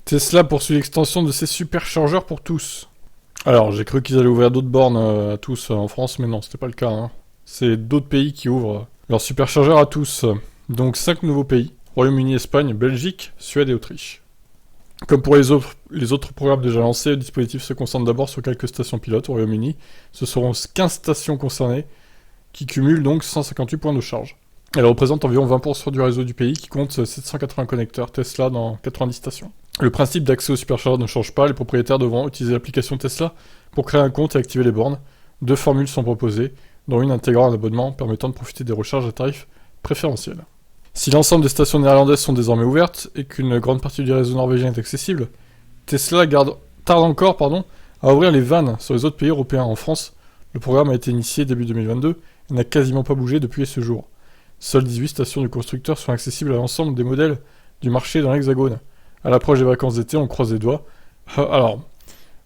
Tesla poursuit l'extension de ses superchargeurs pour tous. Alors, j'ai cru qu'ils allaient ouvrir d'autres bornes à tous en France, mais non, c'était pas le cas, hein. C'est d'autres pays qui ouvrent leurs superchargeurs à tous. Donc 5 nouveaux pays. Royaume-Uni, Espagne, Belgique, Suède et Autriche. Comme pour les autres programmes déjà lancés, le dispositif se concentre d'abord sur quelques stations pilotes au Royaume-Uni. Ce seront 15 stations concernées, qui cumulent donc 158 points de charge. Elle représente environ 20% du réseau du pays qui compte 780 connecteurs Tesla dans 90 stations. Le principe d'accès aux superchargeurs ne change pas, les propriétaires devront utiliser l'application Tesla pour créer un compte et activer les bornes. 2 formules sont proposées, dont une intégrant un abonnement permettant de profiter des recharges à tarif préférentiel. Si l'ensemble des stations néerlandaises sont désormais ouvertes et qu'une grande partie du réseau norvégien est accessible, Tesla tarde encore à ouvrir les vannes sur les autres pays européens. En France, le programme a été initié début 2022 et n'a quasiment pas bougé depuis ce jour. Seules 18 stations du constructeur sont accessibles à l'ensemble des modèles du marché dans l'Hexagone. À l'approche des vacances d'été, on croise les doigts. Alors,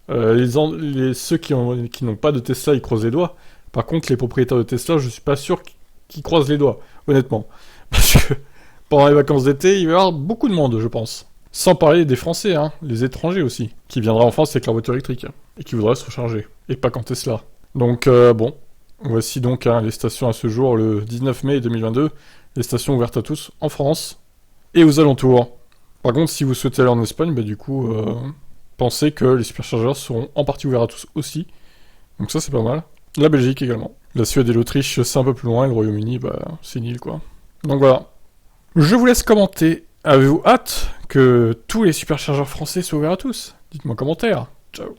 ceux qui n'ont pas de Tesla, ils croisent les doigts. Par contre, les propriétaires de Tesla, je suis pas sûr qu'ils croisent les doigts, honnêtement. Parce que pendant les vacances d'été, il va y avoir beaucoup de monde, je pense. Sans parler des Français, hein, les étrangers aussi, qui viendraient en France avec leur voiture électrique, et qui voudraient se recharger, et pas qu'en Tesla. Donc bon, voici donc les stations à ce jour, le 19 mai 2022, les stations ouvertes à tous en France et aux alentours. Par contre, si vous souhaitez aller en Espagne, du coup, pensez que les superchargeurs seront en partie ouverts à tous aussi. Donc ça, c'est pas mal. La Belgique également. La Suède et l'Autriche, c'est un peu plus loin, et le Royaume-Uni, c'est nul, quoi. Donc voilà. Je vous laisse commenter. Avez-vous hâte que tous les superchargeurs français soient ouverts à tous? Dites-moi en commentaire. Ciao.